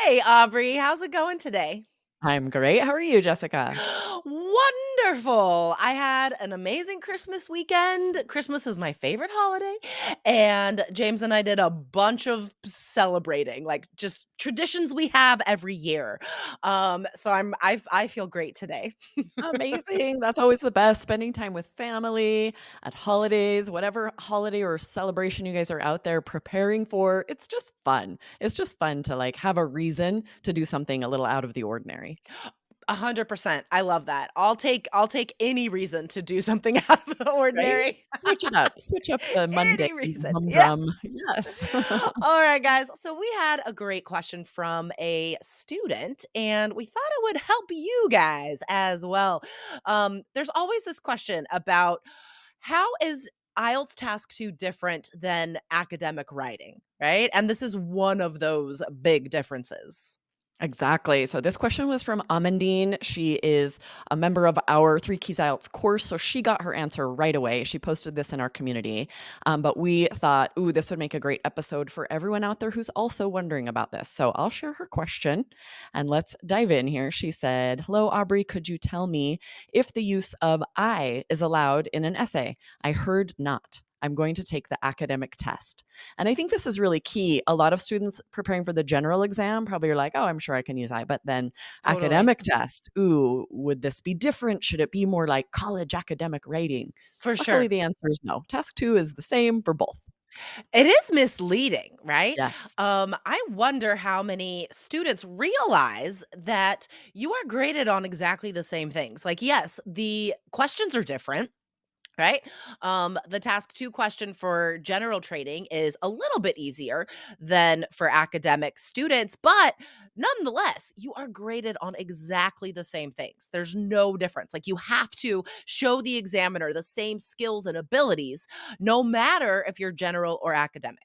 Hey, Aubrey, how's it going today? I'm great. How are you, Jessica? Wonderful. I had an amazing Christmas weekend. Christmas is my favorite holiday, and James and I did a bunch of celebrating, like just traditions we have every year. So I feel great today. Amazing. That's always the best. Spending time with family at holidays, whatever holiday or celebration you guys are out there preparing for. It's just fun. It's just fun to have a reason to do something a little out of the ordinary, 100%. I love that. I'll take any reason to do something out of the right? ordinary. Switch it up. Switch up the Monday Any reason. Yeah. humdrum. Yes. All right, guys. So we had a great question from a student, and we thought it would help you guys as well. There's always this question about how is IELTS Task 2 different than academic writing, right? And this is one of those big differences. Exactly. So this question was from Amandine. She is a member of our Three Keys IELTS course, so she got her answer right away. She posted this in our community, but we thought, ooh, this would make a great episode for everyone out there who's also wondering about this. So I'll share her question, and let's dive in here. She said, "Hello, Aubrey. Could you tell me if the use of I is allowed in an essay? I heard not. I'm going to take the academic test." And I think this is really key. A lot of students preparing for the general exam probably are like, oh, I'm sure I can use I. But then Totally. academic test, ooh, would this be different? Should it be more like college academic writing? For Luckily, sure. the answer is no. Task two is the same for both. It is misleading, right? Yes. I wonder how many students realize that you are graded on exactly the same things. Like, yes, the questions are different, right? The task 2 question for general trading is a little bit easier than for academic students, but nonetheless, you are graded on exactly the same things. There's no difference. Like, you have to show the examiner the same skills and abilities, no matter if you're general or academic.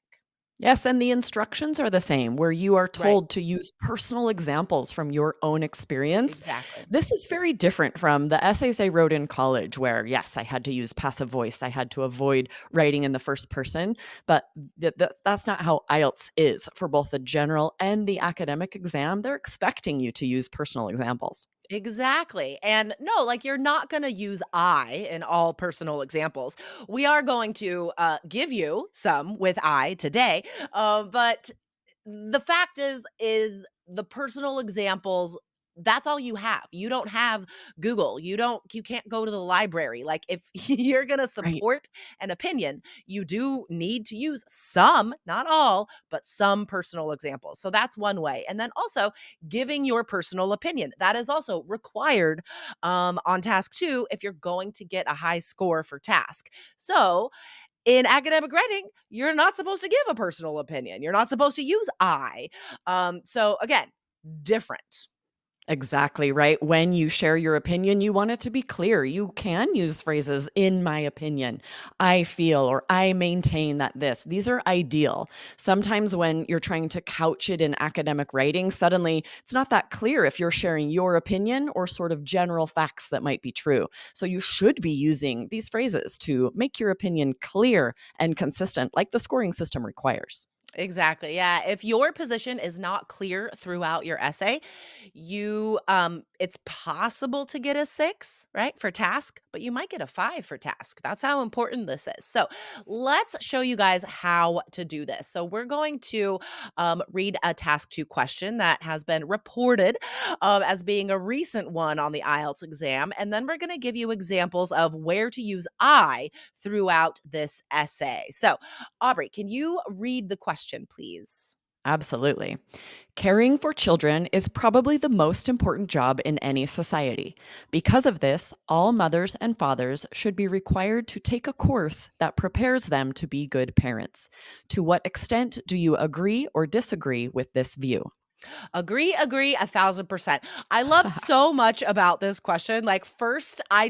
Yes, and the instructions are the same, where you are Right. told to use personal examples from your own experience. Exactly. This is very different from the essays I wrote in college, where, yes, I had to use passive voice. I had to avoid writing in the first person, but that's not how IELTS is for both the general and the academic exam. They're expecting you to use personal examples. Exactly. And no, like you're not going to use I in all personal examples. We are going to give you some with I today. But the fact is the personal examples, that's all you have. You don't have Google. You can't go to the library. Like, if you're going to Right. support an opinion, you do need to use some, not all, but some personal examples. So that's one way. And then also giving your personal opinion. That is also required on task 2 if you're going to get a high score for task. So, in academic writing, you're not supposed to give a personal opinion. You're not supposed to use I. So again, different. Exactly right. When you share your opinion, you want it to be clear. You can use phrases, in my opinion, I feel, or I maintain that this. These are ideal. Sometimes when you're trying to couch it in academic writing, suddenly it's not that clear if you're sharing your opinion or sort of general facts that might be true. So you should be using these phrases to make your opinion clear and consistent, like the scoring system requires. Exactly. Yeah. If your position is not clear throughout your essay, you it's possible to get a 6, right? For task, but you might get a 5 for task. That's how important this is. So, let's show you guys how to do this. So, we're going to read a task 2 question that has been reported as being a recent one on the IELTS exam, and then we're going to give you examples of where to use I throughout this essay. So, Aubrey, can you read the question, please? Absolutely. Caring for children is probably the most important job in any society. Because of this, all mothers and fathers should be required to take a course that prepares them to be good parents. To what extent do you agree or disagree with this view? Agree, 1,000%. I love so much about this question. Like, first, I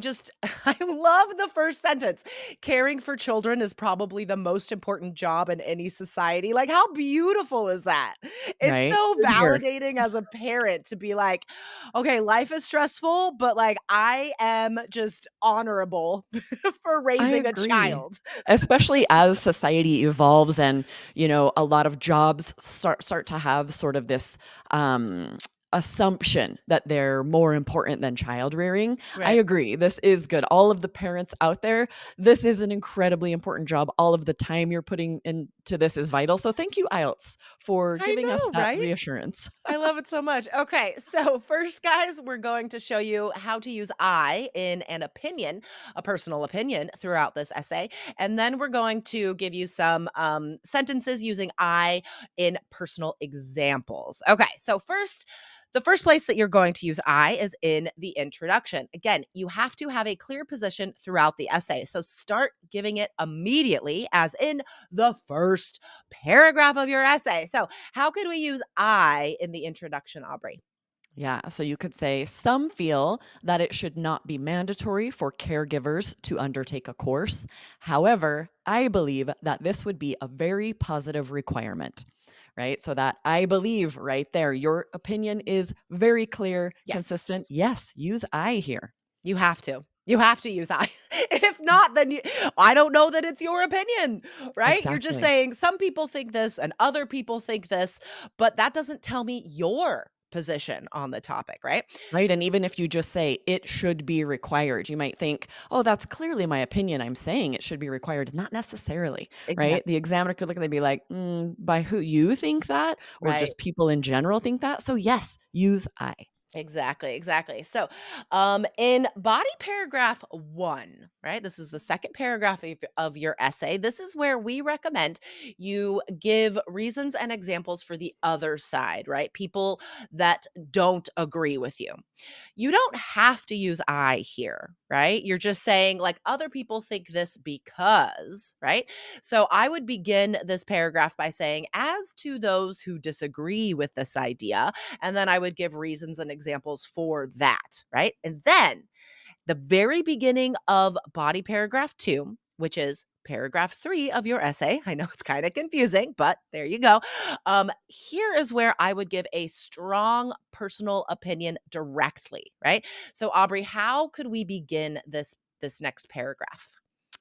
love the first sentence. Caring for children is probably the most important job in any society. Like, how beautiful is that? It's Right? so Good here. validating as a parent to be like, okay, life is stressful, but like, I am just honorable for I raising a agree. child. Especially as society evolves and, a lot of jobs start to have sort of this um, assumption that they're more important than child rearing. I Right. agree. This is good. All of the parents out there, this is an incredibly important job. All of the time you're putting into this is vital. So thank you, IELTS, for I giving us know, that right? reassurance. I love it so much. Okay, so first, guys, we're going to show you how to use I in an opinion, a personal opinion, throughout this essay. And then we're going to give you some sentences using I in personal examples. Okay, so first, the first place that you're going to use I is in the introduction. Again, you have to have a clear position throughout the essay. So start giving it immediately, as in the first paragraph of your essay. So, how could we use I in the introduction, Aubrey? Yeah, so you could say some feel that it should not be mandatory for caregivers to undertake a course. However, I believe that this would be a very positive requirement, right? So that I believe right there, your opinion is very clear, consistent. Yes, Yes, use I here. you have to. You have to use I. If not, then I don't know that it's your opinion, right? You're just Exactly. saying some people think this and other people think this, but that doesn't tell me your position on the topic, right? Right. And even if you just say it should be required, you might think, oh, that's clearly my opinion. I'm saying it should be required. Not necessarily. Right. The Exactly. examiner could look and they'd be like, by who you think that, or Right. just people in general think that. So, yes, use I. Exactly, exactly. So, in body paragraph one, right? This is the second paragraph of your essay. This is where we recommend you give reasons and examples for the other side, right? People that don't agree with you. You don't have to use I here, right? You're just saying, like, other people think this because, right? So I would begin this paragraph by saying, as to those who disagree with this idea, and then I would give reasons and examples for that, right? And then the very beginning of body paragraph two, which is paragraph three of your essay. I know it's kind of confusing, but there you go. Here is where I would give a strong personal opinion directly, right? So, Aubrey, how could we begin this next paragraph?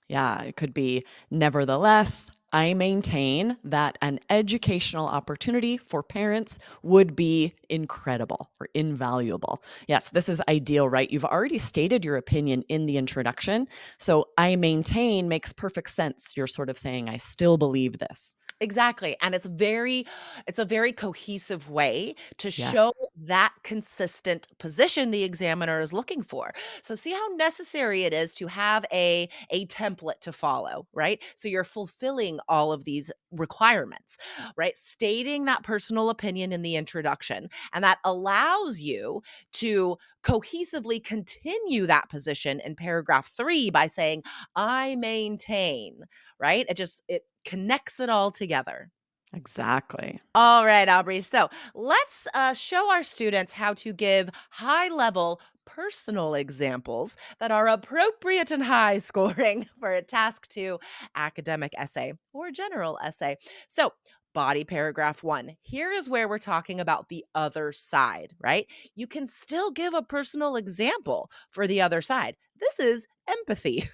Yeah, it could be nevertheless, I maintain that an educational opportunity for parents would be incredible or invaluable. Yes, this is ideal, right? You've already stated your opinion in the introduction. So I maintain makes perfect sense. You're sort of saying, I still believe this. Exactly, and it's a very cohesive way to show Yes, that consistent position the examiner is looking for. So see how necessary it is to have a template to follow, right? So you're fulfilling all of these requirements, right? Stating that personal opinion in the introduction, and that allows you to cohesively continue that position in paragraph 3 by saying, "I maintain," right? It connects it all together. exactly. All right, Aubrey. So let's show our students how to give high level personal examples that are appropriate and high scoring for a task two academic essay or general essay. So, body paragraph one. Here is where we're talking about the other side, right? You can still give a personal example for the other side. This is empathy.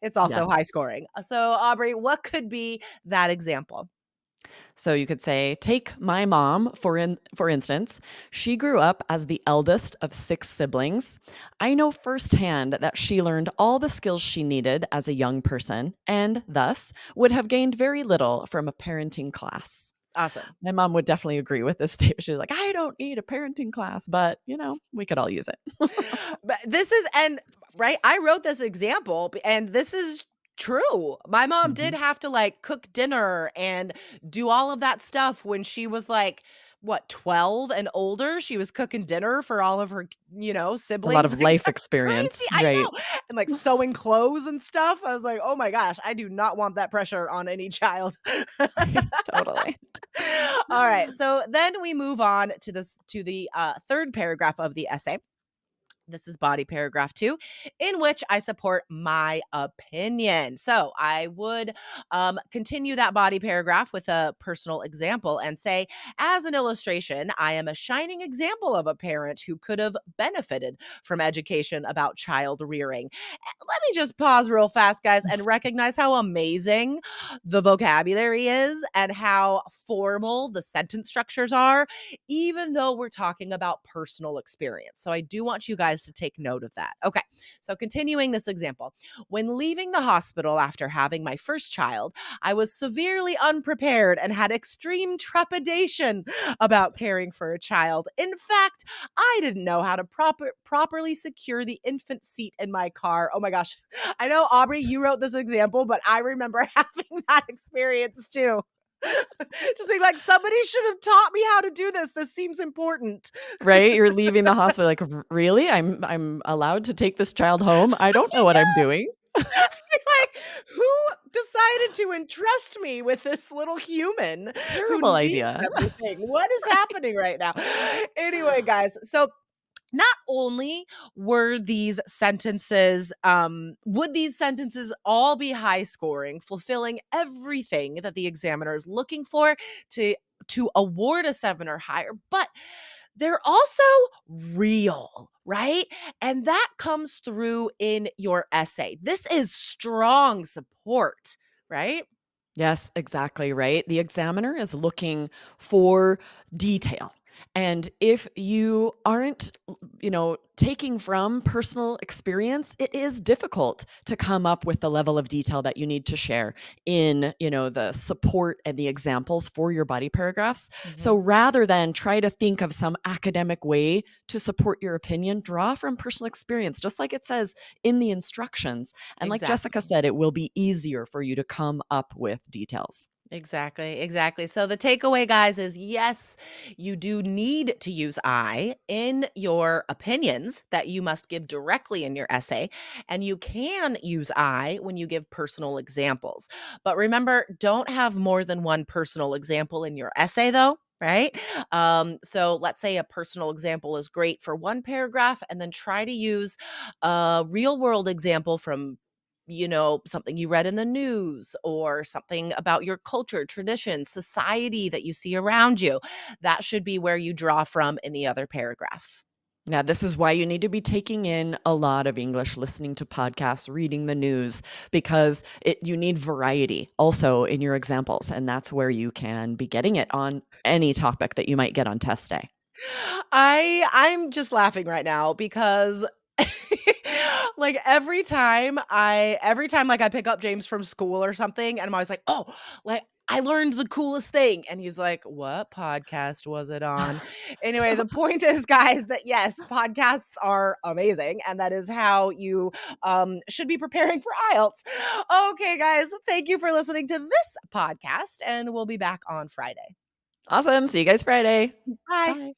It's also high Yes. scoring. So, Aubrey, what could be that example? So you could say, take my mom for instance. She grew up as the eldest of 6 siblings. I know firsthand that she learned all the skills she needed as a young person and thus would have gained very little from a parenting class. Awesome. My mom would definitely agree with this statement. She's like, I don't need a parenting class, but we could all use it. But this is and right, I wrote this example and this is true. My mom did Mhm. have to like cook dinner and do all of that stuff when she was like what 12 and older. She was cooking dinner for all of her, A lot siblings. of Like, life that's crazy. experience, I right? know. And like sewing clothes and stuff. I was like, "Oh my gosh, I do not want that pressure on any child." Right, totally. All right. So then we move on to the third paragraph of the essay. This is body paragraph 2, in which I support my opinion. So I would continue that body paragraph with a personal example and say, as an illustration, I am a shining example of a parent who could have benefited from education about child rearing. Let me just pause real fast, guys, and recognize how amazing the vocabulary is and how formal the sentence structures are, even though we're talking about personal experience. So I do want you guys to take note of that. Okay, so continuing this example. When leaving the hospital after having my first child, I was severely unprepared and had extreme trepidation about caring for a child. In fact, I didn't know how to properly secure the infant seat in my car. Oh my gosh. I know, Aubrey, you wrote this example, but I remember having that experience too. Just being like, somebody should have taught me how to do this. This seems important. Right? You're leaving the hospital like, Really? I'm allowed to take this child home? I don't know what I'm doing." Like, who decided to entrust me with this little human who Terrible needs idea. everything? What is happening right now? Anyway, guys, so not only were these sentences would these sentences all be high scoring, fulfilling everything that the examiner is looking for to award a 7 or higher, but they're also real, right? And that comes through in your essay. This is strong support, right? Yes, exactly right. The examiner is looking for detail. And if you aren't, taking from personal experience, it is difficult to come up with the level of detail that you need to share in, the support and the examples for your body paragraphs. So Mhm. rather than try to think of some academic way to support your opinion, draw from personal experience, just like it says in the instructions. And like Jessica Exactly. said, it will be easier for you to come up with details. Exactly, exactly. So the takeaway, guys, is yes, you do need to use I in your opinions that you must give directly in your essay. And you can use I when you give personal examples. But remember, don't have more than one personal example in your essay, though. Right. So let's say a personal example is great for one paragraph, and then try to use a real world example from something you read in the news or something about your culture, tradition, society that you see around you. That should be where you draw from in the other paragraph. Yeah, this is why you need to be taking in a lot of English, listening to podcasts, reading the news, because you need variety also in your examples. And that's where you can be getting it on any topic that you might get on test day. I'm just laughing right now because like every time like I pick up James from school or something and I'm always like, "Oh, like I learned the coolest thing." And he's like, "What podcast was it on?" Anyway, the point is, guys, that yes, podcasts are amazing and that is how you should be preparing for IELTS. Okay, guys, thank you for listening to this podcast and we'll be back on Friday. Awesome. See you guys Friday. Bye. Bye.